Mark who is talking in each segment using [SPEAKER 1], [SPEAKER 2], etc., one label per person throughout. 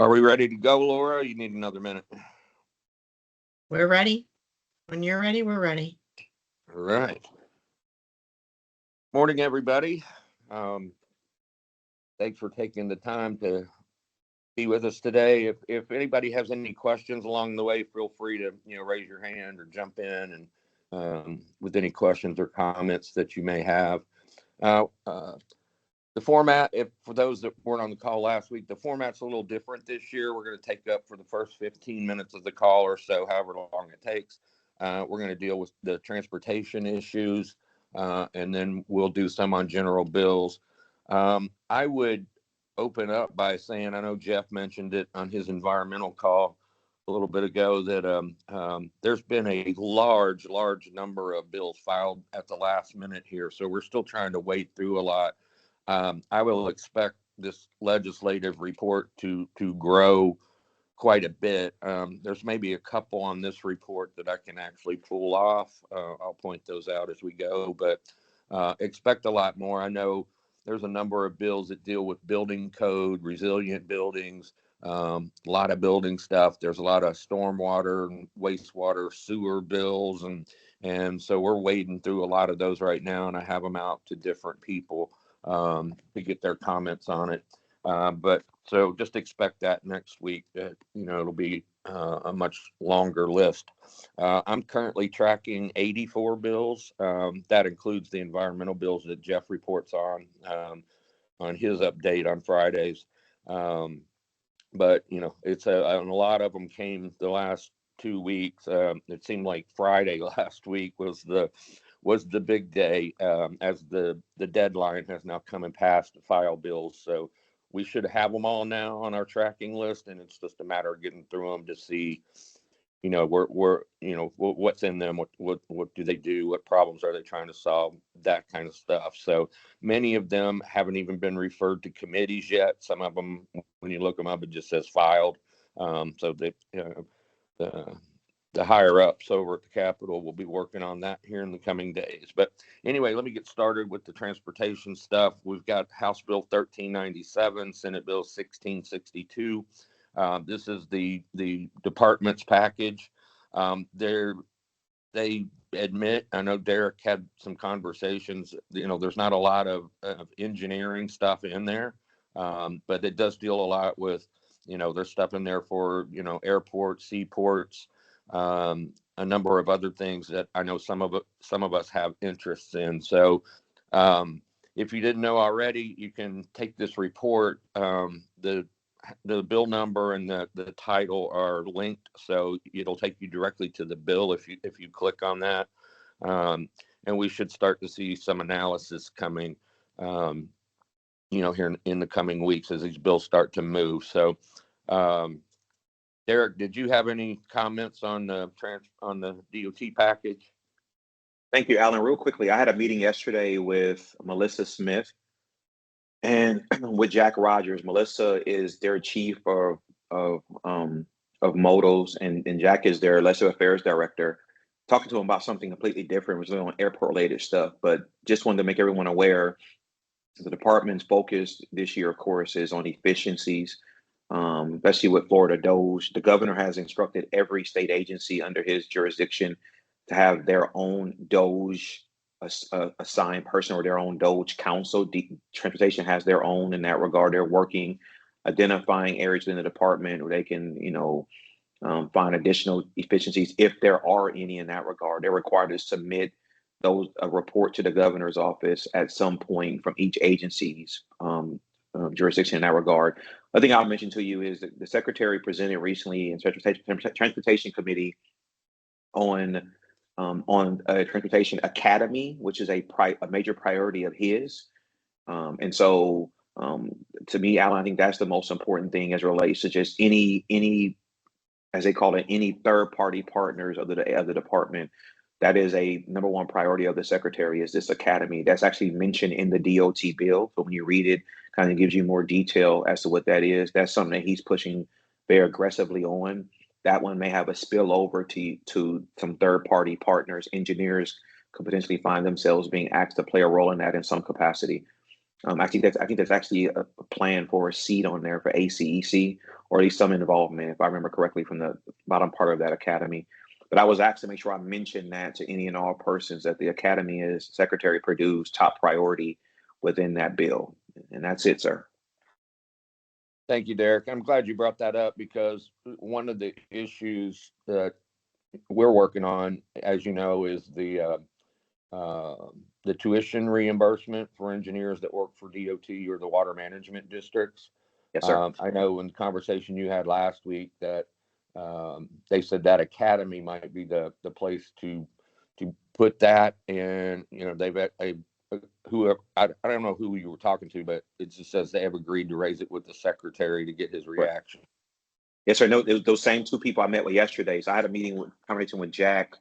[SPEAKER 1] Are we ready to go, Laura? You need another minute.
[SPEAKER 2] We're ready. When you're ready, we're ready.
[SPEAKER 1] All right. Morning, everybody. Thanks for taking the time to be with us today. If anybody has any questions along the way, feel free to raise your hand or jump in and with any questions or comments that you may have. The format, if for those that weren't on the call last week, the format's a little different this year. We're going to take up for the first 15 minutes of the call or so, however long it takes. We're going to deal with the transportation issues, and then we'll do some on general bills. I would open up by saying, I know Jeff mentioned it on his environmental call a little bit ago, that there's been a large number of bills filed at the last minute here. So we're still trying to wade through a lot. I will expect this legislative report to grow quite a bit. There's maybe a couple on this report that I can actually pull off. I'll point those out as we go, but expect a lot more. I know there's a number of bills that deal with building code, resilient buildings, a lot of building stuff. There's a lot of stormwater and wastewater sewer bills, and so we're wading through a lot of those right now, and I have them out to different people to get their comments on it. But so just expect that next week. It'll be a much longer list. I'm currently tracking 84 bills. That includes the environmental bills that Jeff reports on his update on Fridays. But it's a lot of them came the last 2 weeks. It seemed like Friday last week was the big day, as the deadline has now come and passed to file bills. So we should have them all now on our tracking list, and it's just a matter of getting through them to see, what's in them, what do they do, what problems are they trying to solve, that kind of stuff. So many of them haven't even been referred to committees yet. Some of them, when you look them up, it just says filed. So they, the higher ups over at the Capitol will be working on that here in the coming days. But anyway, let me get started with the transportation stuff. We've got House Bill 1397, Senate Bill 1662. This is the department's package. They admit, I know Derek had some conversations, there's not a lot of engineering stuff in there, but it does deal a lot with, there's stuff in there for, airports, seaports, a number of other things that I know some of us have interests in. So if you didn't know already, you can take this report. The bill number and the title are linked, so it'll take you directly to the bill if you click on that. And we should start to see some analysis coming, here in the coming weeks as these bills start to move. So, Derek, did you have any comments on the DOT package?
[SPEAKER 3] Thank you, Alan. Real quickly, I had a meeting yesterday with Melissa Smith and with Jack Rogers. Melissa is their chief of modals, and Jack is their legislative affairs director. Talking to him about something completely different, which is on airport related stuff, but just wanted to make everyone aware the department's focus this year, of course, is on efficiencies, especially with Florida DOGE. The governor has instructed every state agency under his jurisdiction to have their own DOGE assigned person or their own DOGE council. Transportation has their own in that regard. They're working, identifying areas in the department where they can, find additional efficiencies if there are any in that regard. They're required to submit a report to the governor's office at some point from each agency's jurisdiction in that regard. I think I'll mention to you is that the secretary presented recently in Transportation Committee on a transportation academy, which is a major priority of his. And so to me, Alan, I think that's the most important thing as it relates to just any, as they call it, any third party partners of the department. That is a number one priority of the secretary, is this academy. That's actually mentioned in the DOT bill. So when you read it, kind of gives you more detail as to what that is. That's something that he's pushing very aggressively on. That one may have a spillover to some third party partners. Engineers could potentially find themselves being asked to play a role in that in some capacity. I think that's actually a plan for a seat on there for ACEC or at least some involvement, if I remember correctly, from the bottom part of that academy. But I was asked to make sure I mentioned that to any and all persons that the academy is Secretary Perdue's top priority within that bill. And that's it, sir.
[SPEAKER 1] Thank you, Derek. I'm glad you brought that up because one of the issues that we're working on, as you know, is the tuition reimbursement for engineers that work for DOT or the water management districts.
[SPEAKER 3] Yes, sir.
[SPEAKER 1] I know in the conversation you had last week that they said that academy might be the place to put that, and they've whoever I don't know who you were talking to, but it just says they have agreed to raise it with the secretary to get his reaction.
[SPEAKER 3] Yes, sir. No, those same two people I met with yesterday. So I had a conversation with Jack.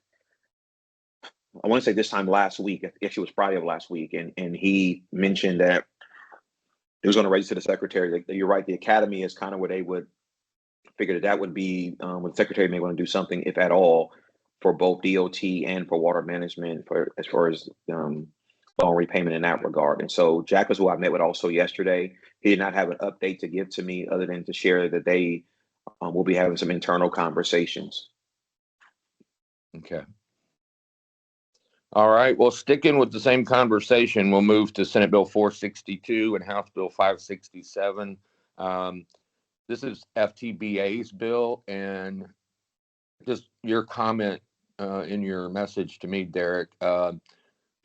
[SPEAKER 3] I want to say this time last week. I guess it was Friday of last week, and he mentioned that he was going to raise it to the secretary. You're right. The academy is kind of where they would figure that would be what the secretary may want to do something, if at all, for both DOT and for water management, for as far as loan repayment in that regard. And so Jack was who I met with also yesterday. He did not have an update to give to me other than to share that they will be having some internal conversations.
[SPEAKER 1] Okay. All right. Well, sticking with the same conversation, we'll move to Senate Bill 462 and House Bill 567. This is FTBA's bill, and just your comment in your message to me, Derek,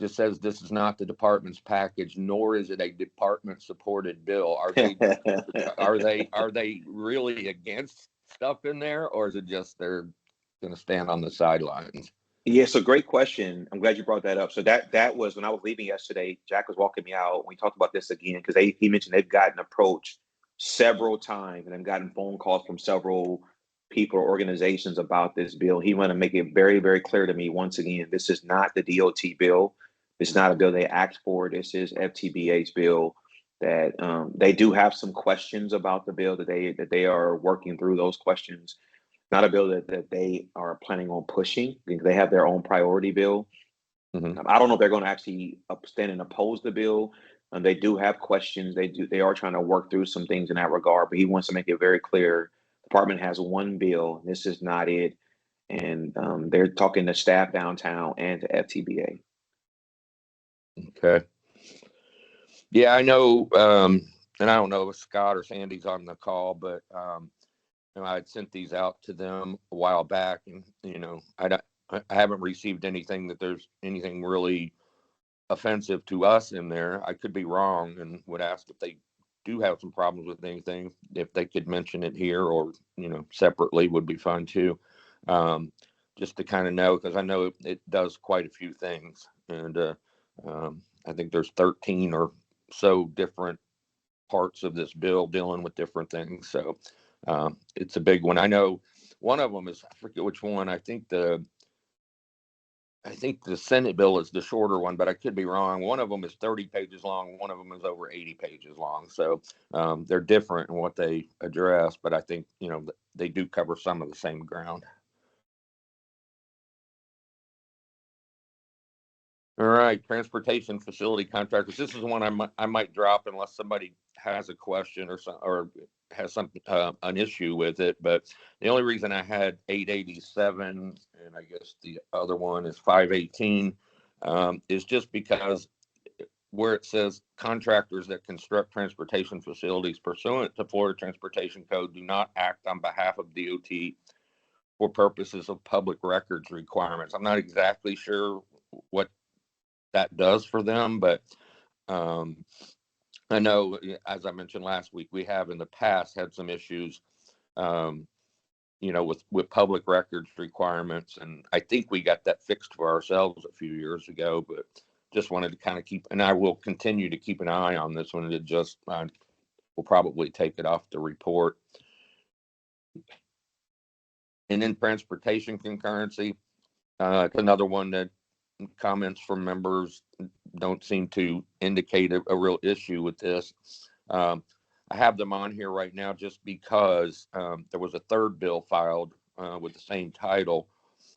[SPEAKER 1] just says this is not the department's package, nor is it a department-supported bill. Are they really against stuff in there, or is it just they're going to stand on the sidelines?
[SPEAKER 3] Yeah, so great question. I'm glad you brought that up. So that was when I was leaving yesterday. Jack was walking me out. We talked about this again because he mentioned they've gotten approached several times and they've gotten phone calls from several people or organizations about this bill. He wanted to make it very, very clear to me once again, this is not the DOT bill. It's not a bill they asked for. This is FTBA's bill. That they do have some questions about the bill that they are working through those questions. Not a bill that they are planning on pushing. They have their own priority bill.
[SPEAKER 1] Mm-hmm.
[SPEAKER 3] I don't know if they're going to actually stand and oppose the bill. They do have questions. They are trying to work through some things in that regard. But he wants to make it very clear: the department has one bill. This is not it. And they're talking to staff downtown and to FTBA.
[SPEAKER 1] Okay. Yeah, I know. And I don't know if Scott or Sandy's on the call, but I had sent these out to them a while back, and I haven't received anything that there's anything really offensive to us in there. I could be wrong, and would ask if they do have some problems with anything, if they could mention it here or separately would be fine too. Just to kind of know, because I know it does quite a few things, and I think there's 13 or so different parts of this bill dealing with different things. So it's a big one. I know one of them is, I forget which one. I think the Senate bill is the shorter one, but I could be wrong. One of them is 30 pages long. One of them is over 80 pages long. So they're different in what they address, but I think, they do cover some of the same ground. All right, transportation facility contractors. This is one I might drop unless somebody has a question or has something an issue with it. But the only reason I had 887 and I guess the other one is 518 is just because where it says contractors that construct transportation facilities pursuant to Florida Transportation Code do not act on behalf of DOT for purposes of public records requirements. I'm not exactly sure what that does for them, but I know, as I mentioned last week, we have in the past had some issues, with public records requirements, and I think we got that fixed for ourselves a few years ago. But just wanted to kind of keep, and I will continue to keep an eye on this one. It just we'll probably take it off the report. And then transportation concurrency, it's another one that comments from members don't seem to indicate a real issue with this. I have them on here right now just because there was a third bill filed with the same title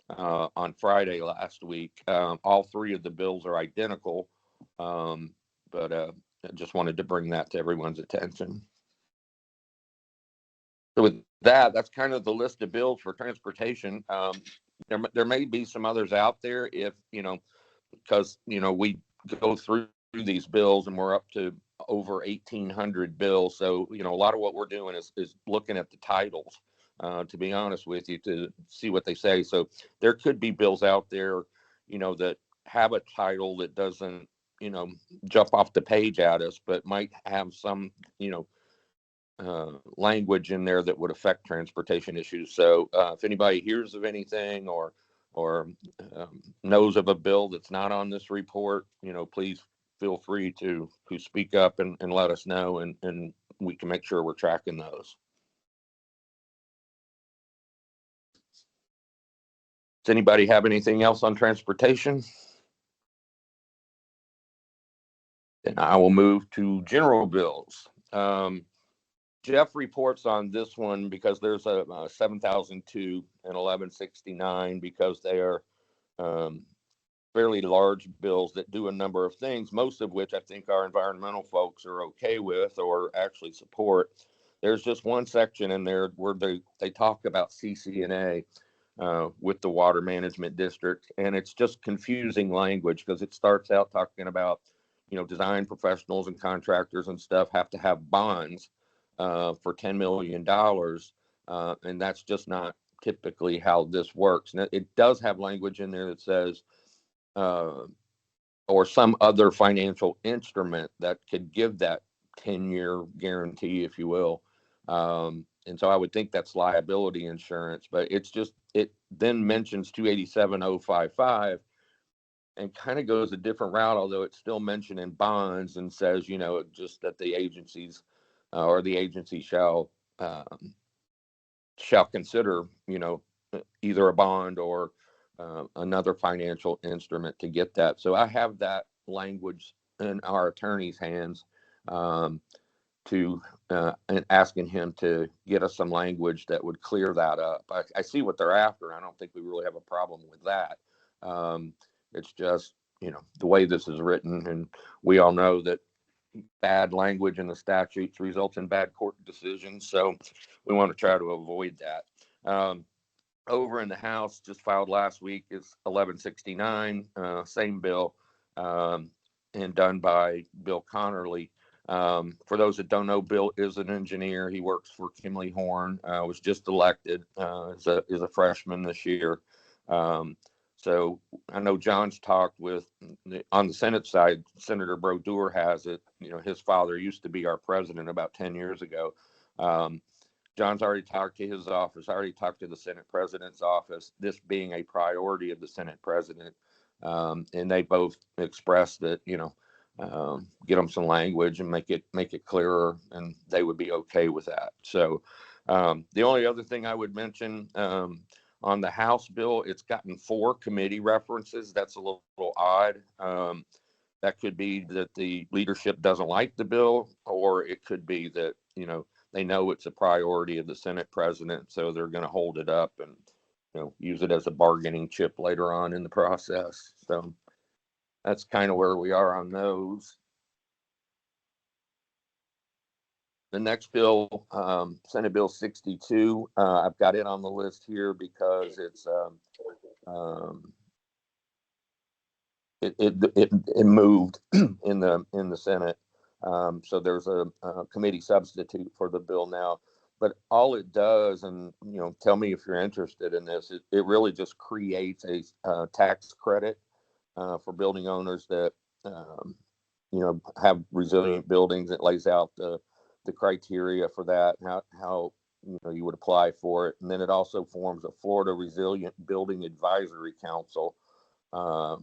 [SPEAKER 1] on Friday last week. All three of the bills are identical, but I just wanted to bring that to everyone's attention. So with that, that's kind of the list of bills for transportation. There may be some others out there if, because, we go through these bills and we're up to over 1,800 bills. So, a lot of what we're doing is looking at the titles, to be honest with you, to see what they say. So there could be bills out there, that have a title that doesn't, jump off the page at us, but might have some, language in there that would affect transportation issues. So if anybody hears of anything or knows of a bill that's not on this report, please feel free to speak up and let us know, and we can make sure we're tracking those. Does anybody have anything else on transportation? Then I will move to general bills. Jeff reports on this one because there's a 7,002 and 1169 because they are fairly large bills that do a number of things, most of which I think our environmental folks are okay with or actually support. There's just one section in there where they talk about CCNA with the water management district, and it's just confusing language because it starts out talking about, design professionals and contractors and stuff have to have bonds for $10 million. And that's just not typically how this works. And it does have language in there that says, or some other financial instrument that could give that 10-year guarantee, if you will. And so I would think that's liability insurance, but it then mentions 287,055 and kind of goes a different route, although it's still mentioning bonds and says, just that the agencies or the agency shall consider, either a bond or another financial instrument to get that. So I have that language in our attorney's hands and asking him to get us some language that would clear that up. I see what they're after. I don't think we really have a problem with that. It's just, the way this is written, and we all know that bad language in the statutes results in bad court decisions. So we want to try to avoid that. Over in the House, just filed last week, is 1169, same bill, and done by Bill Connerly. For those that don't know, Bill is an engineer. He works for Kimley Horn, was just elected as a freshman this year. So I know John's talked with, on the Senate side, Senator Brodeur has it. His father used to be our president about 10 years ago. John's already talked to his office, already talked to the Senate president's office, this being a priority of the Senate president. And they both expressed that, get them some language and make it clearer, and they would be okay with that. So the only other thing I would mention, on the House bill, it's gotten 4 committee references. That's a little odd. That could be that the leadership doesn't like the bill, or it could be that, they know it's a priority of the Senate president, so they're going to hold it up and, use it as a bargaining chip later on in the process. So that's kind of where we are on those. The next bill, Senate Bill 62, I've got it on the list here because it moved in the Senate. So there's a committee substitute for the bill now. But all it does, and tell me if you're interested in this, it really just creates a tax credit for building owners that have resilient buildings. It lays out the criteria for that, and how you would apply for it. And then it also forms a Florida Resilient Building Advisory Council to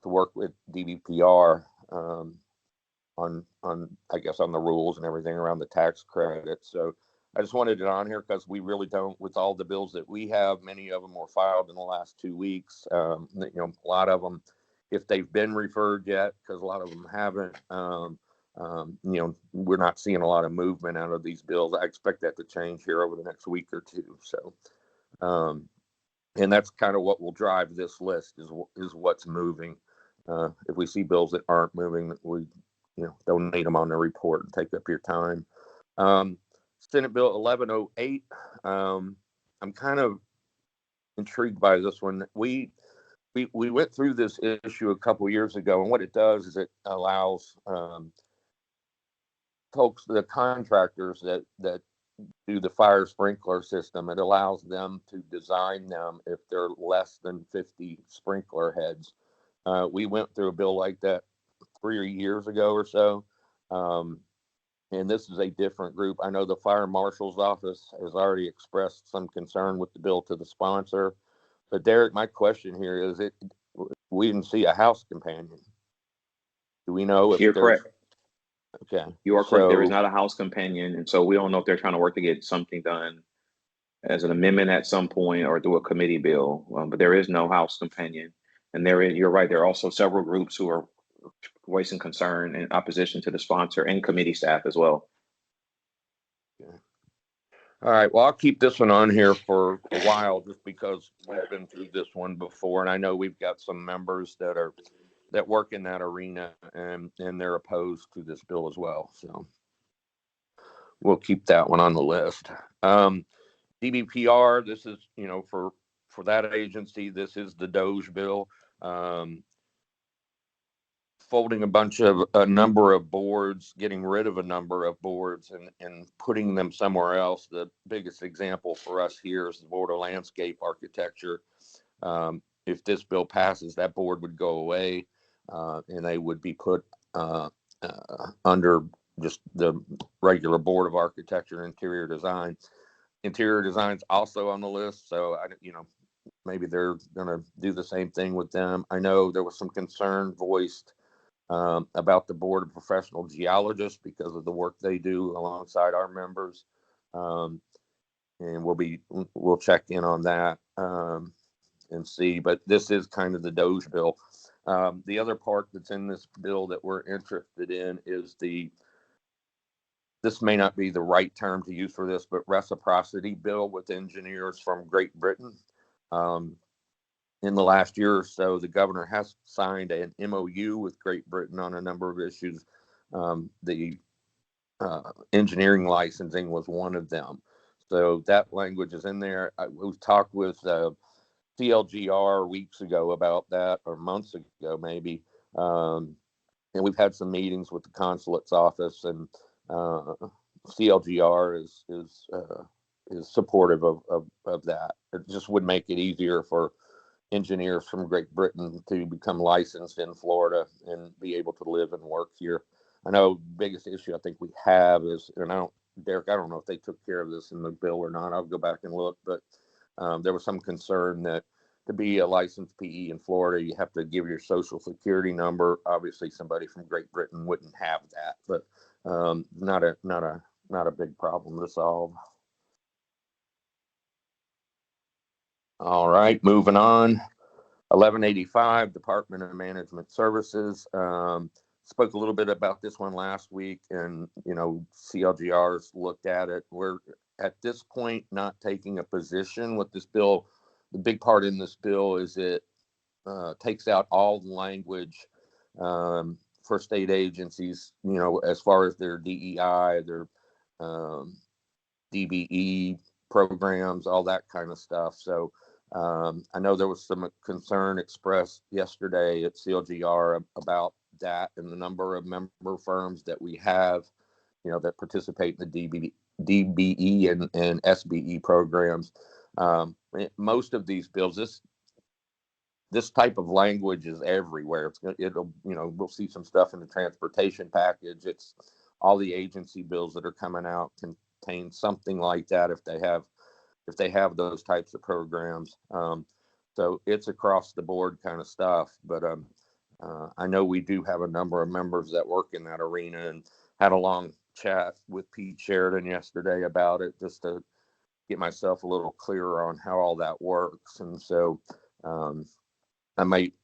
[SPEAKER 1] work with DVPR on I guess on the rules and everything around the tax credit. So I just wanted it on here because we really don't, with all the bills that we have, many of them were filed in the last 2 weeks. A lot of them, if they've been referred yet, because a lot of them haven't, we're not seeing a lot of movement out of these bills. I expect that to change here over the next week or two. So, and that's kind of what will drive this list is what's moving. If we see bills that aren't moving, we don't need them on the report and take up your time. Senate Bill 1108. I'm kind of intrigued by this one. We went through this issue a couple years ago, and what it does is it allows folks, the contractors that do the fire sprinkler system, it allows them to design them if they're less than 50 sprinkler heads. We went through a bill like that 3 years ago or so. And this is a different group. I know the fire marshal's office has already expressed some concern with the bill to the sponsor. But Derek, my question here is, we didn't see a House companion. Do we know if
[SPEAKER 3] You're
[SPEAKER 1] there's...
[SPEAKER 3] correct.
[SPEAKER 1] Okay.
[SPEAKER 3] You are correct. There is not a House companion. And so we don't know if they're trying to work to get something done as an amendment at some point or through a committee bill. But there is no House companion. And you're right, there are also several groups who are voicing concern and opposition to the sponsor and committee staff as well.
[SPEAKER 1] Yeah. All right. Well, I'll keep this one on here for a while just because we've been through this one before. And I know we've got some members that work in that arena and they're opposed to this bill as well. So we'll keep that one on the list. DBPR, this is, for that agency, this is the Doge bill. Folding a number of boards, getting rid of a number of boards and putting them somewhere else. The biggest example for us here is the Board of Landscape Architecture. If this bill passes, that board would go away and they would be put under just the regular Board of Architecture and Interior Design. Interior Design's also on the list, so maybe they're going to do the same thing with them. I know there was some concern voiced about the Board of Professional Geologists because of the work they do alongside our members. And we'll check in on that and see, but this is kind of the Doge bill. The other part that's in this bill that we're interested in is this may not be the right term to use for this, but reciprocity bill with engineers from Great Britain. In the last year or so, the governor has signed an MOU with Great Britain on a number of issues. The engineering licensing was one of them. So that language is in there. We've talked with CLGR weeks ago about that, or months ago maybe. And we've had some meetings with the consulate's office, and CLGR is supportive of that. It just would make it easier for engineers from Great Britain to become licensed in Florida and be able to live and work here. I know the biggest issue I think we have is, and Derek, I don't know if they took care of this in the bill or not. I'll go back and look, but there was some concern that to be a licensed PE in Florida, you have to give your social security number. Obviously, somebody from Great Britain wouldn't have that, but not a big problem to solve. All right, moving on. 1185, Department of Management Services. Spoke a little bit about this one last week, and CLGR's looked at it. We're at this point not taking a position with this bill. The big part in this bill is it takes out all the language for state agencies, as far as their DEI, their DBE programs, all that kind of stuff. So I know there was some concern expressed yesterday at CLGR about that and the number of member firms that we have, that participate in the DBE and SBE programs. Most of these bills, this type of language is everywhere. We'll see some stuff in the transportation package. It's all the agency bills that are coming out contain something like that if they have those types of programs. So it's across the board kind of stuff. But I know we do have a number of members that work in that arena, and had a long chat with Pete Sheridan yesterday about it, just to get myself a little clearer on how all that works. And so I might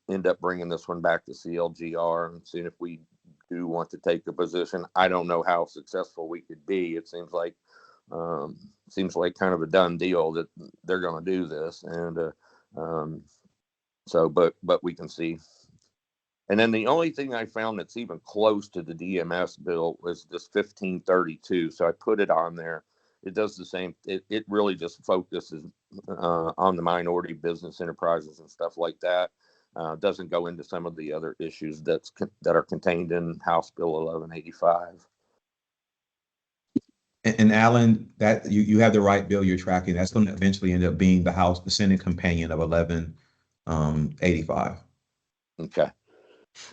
[SPEAKER 1] end up bringing this one back to CLGR and seeing if we do want to take a position. I don't know how successful we could be. It seems like kind of a done deal that they're going to do this, and so but we can see. And then the only thing I found that's even close to the DMS bill was this 1532. So I put it on there. It does the same. It really just focuses on the minority business enterprises and stuff like that. Doesn't go into some of the other issues that are contained in House Bill 1185.
[SPEAKER 4] And Alan, that you have the right bill you're tracking. That's going to eventually end up being the Senate companion of 1185.
[SPEAKER 1] Okay.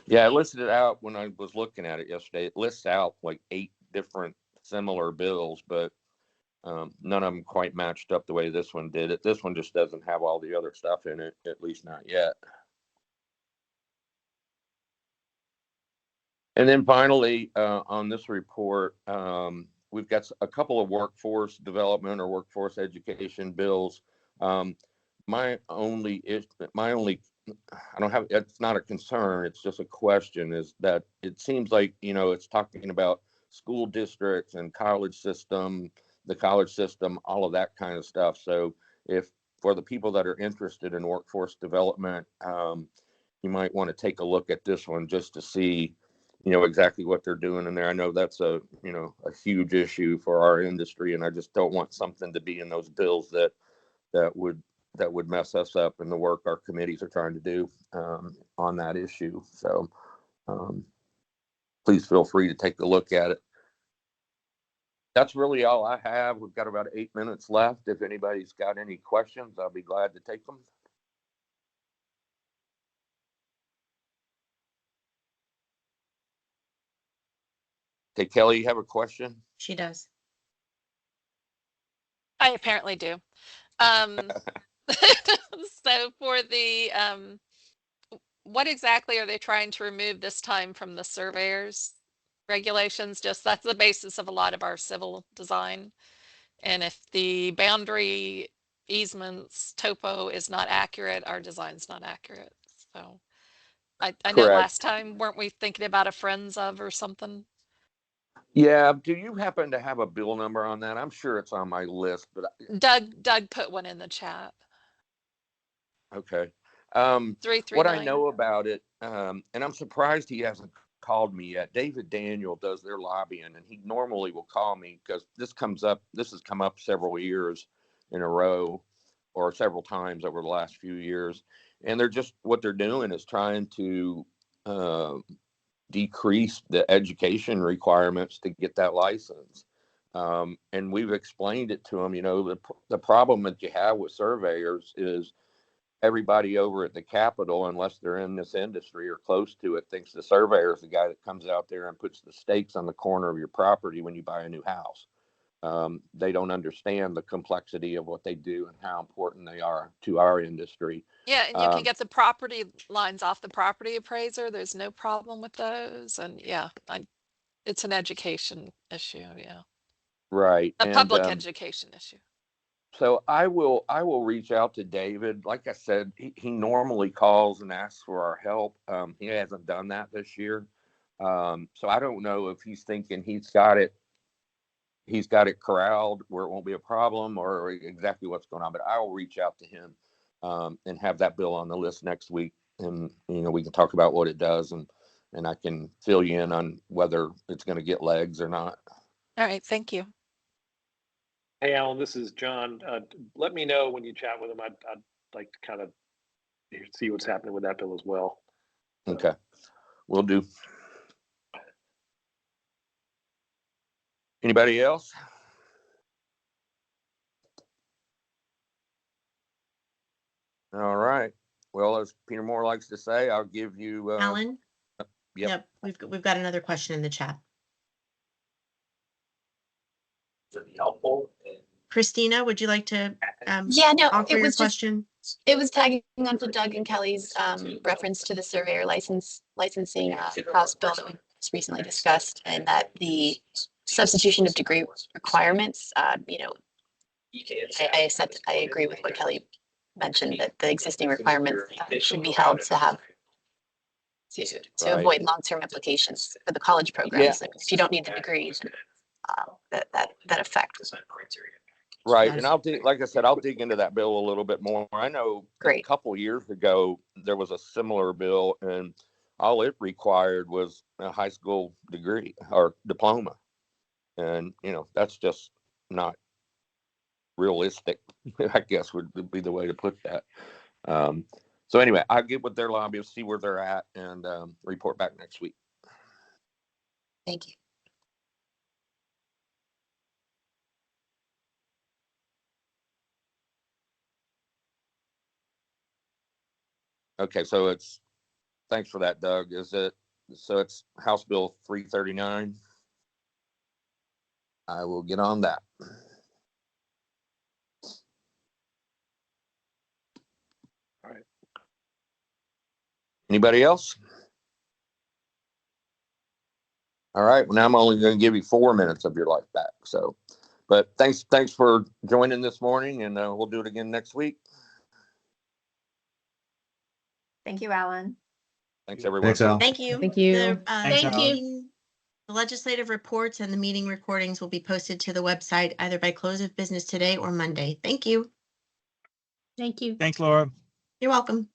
[SPEAKER 1] Yeah, I listed it out when I was looking at it yesterday. It lists out like 8 different similar bills, but none of them quite matched up the way this one did it. This one just doesn't have all the other stuff in it, at least not yet. And then finally, on this report, we've got a couple of workforce development or workforce education bills. My only, I don't have, it's not a concern, it's just a question, is that it seems like, it's talking about school districts and the college system, all of that kind of stuff. So if for the people that are interested in workforce development, you might want to take a look at this one just to see, exactly what they're doing in there. I know that's a huge issue for our industry, and I just don't want something to be in those bills that would mess us up in the work our committees are trying to do on that issue. So please feel free to take a look at it. That's really all I have. We've got about 8 minutes left. If anybody's got any questions, I'll be glad to take them. Okay, Kelly, you have a question?
[SPEAKER 2] She does.
[SPEAKER 5] I apparently do. So for the, what exactly are they trying to remove this time from the surveyors regulations? Just that's the basis of a lot of our civil design. And if the boundary easements topo is not accurate, our design's not accurate. So I know
[SPEAKER 1] Correct.
[SPEAKER 5] last time, weren't we thinking about a friends of or something?
[SPEAKER 1] Yeah. Do you happen to have a bill number on that? I'm sure it's on my list, but
[SPEAKER 5] Doug put one in the chat.
[SPEAKER 1] okay. What I
[SPEAKER 5] 339.
[SPEAKER 1] know about it, and I'm surprised he hasn't called me yet. David Daniel does their lobbying, and he normally will call me because this has come up several years in a row, or several times over the last few years. And what they're doing is trying to decrease the education requirements to get that license. And we've explained it to them. The problem that you have with surveyors is everybody over at the Capitol, unless they're in this industry or close to it, thinks the surveyor is the guy that comes out there and puts the stakes on the corner of your property when you buy a new house. They don't understand the complexity of what they do and how important they are to our industry.
[SPEAKER 5] Yeah, and you can get the property lines off the property appraiser. There's no problem with those. And yeah, it's an education issue. Yeah.
[SPEAKER 1] Right.
[SPEAKER 5] A
[SPEAKER 1] And
[SPEAKER 5] public education issue.
[SPEAKER 1] so I will reach out to David. Like I said, he normally calls and asks for our help. He hasn't done that this year. So I don't know if he's thinking he's got it corralled where it won't be a problem, or exactly what's going on. But I will reach out to him and have that bill on the list next week, and we can talk about what it does, and I can fill you in on whether it's going to get legs or not.
[SPEAKER 5] All right, thank you.
[SPEAKER 6] Hey, Alan, this is John. Let me know when you chat with him. I'd like to kind of see what's happening with that bill as well.
[SPEAKER 1] Okay, will do. Anybody else? All right. Well, as Peter Moore likes to say, I'll give you
[SPEAKER 2] Alan?
[SPEAKER 1] Yep.
[SPEAKER 2] We've got another question in the chat.
[SPEAKER 7] To be helpful.
[SPEAKER 2] Christina, would you like to
[SPEAKER 8] Yeah, no,
[SPEAKER 2] offer
[SPEAKER 8] it
[SPEAKER 2] your
[SPEAKER 8] was just,
[SPEAKER 2] question?
[SPEAKER 8] it was tagging onto Doug and Kelly's reference to the surveyor licensing House bill that we just recently discussed, and that the substitution of degree requirements, I agree with what Kelly mentioned, that the existing requirements should be held to have to
[SPEAKER 1] Right.
[SPEAKER 8] avoid long-term implications for the college programs. Like, if you don't need the degrees, that effect.
[SPEAKER 1] Right. And like I said, I'll dig into that bill a little bit more. I know
[SPEAKER 8] Great.
[SPEAKER 1] a couple years ago, there was a similar bill, and all it required was a high school degree or diploma. And, you know, that's just not realistic, I guess would be the way to put that. So anyway, I'll get with their lobbyists, see where they're at, and report back next week.
[SPEAKER 8] Thank you.
[SPEAKER 1] Okay, so it's, thanks for that, Doug. Is it, so it's House Bill 339? I will get on that.
[SPEAKER 6] All right.
[SPEAKER 1] Anybody else? All right, well, now I'm only going to give you 4 minutes of your life back. So, but thanks for joining this morning, and we'll do it again next week.
[SPEAKER 9] Thank you, Alan.
[SPEAKER 1] Thanks, everyone.
[SPEAKER 4] Thanks, Al.
[SPEAKER 2] Thank you.
[SPEAKER 9] Thank you.
[SPEAKER 2] The
[SPEAKER 8] Thank you.
[SPEAKER 2] meeting- The legislative reports and the meeting recordings will be posted to the website either by close of business today or Monday. Thank you.
[SPEAKER 9] Thank you.
[SPEAKER 10] Thanks, Laura.
[SPEAKER 2] You're welcome.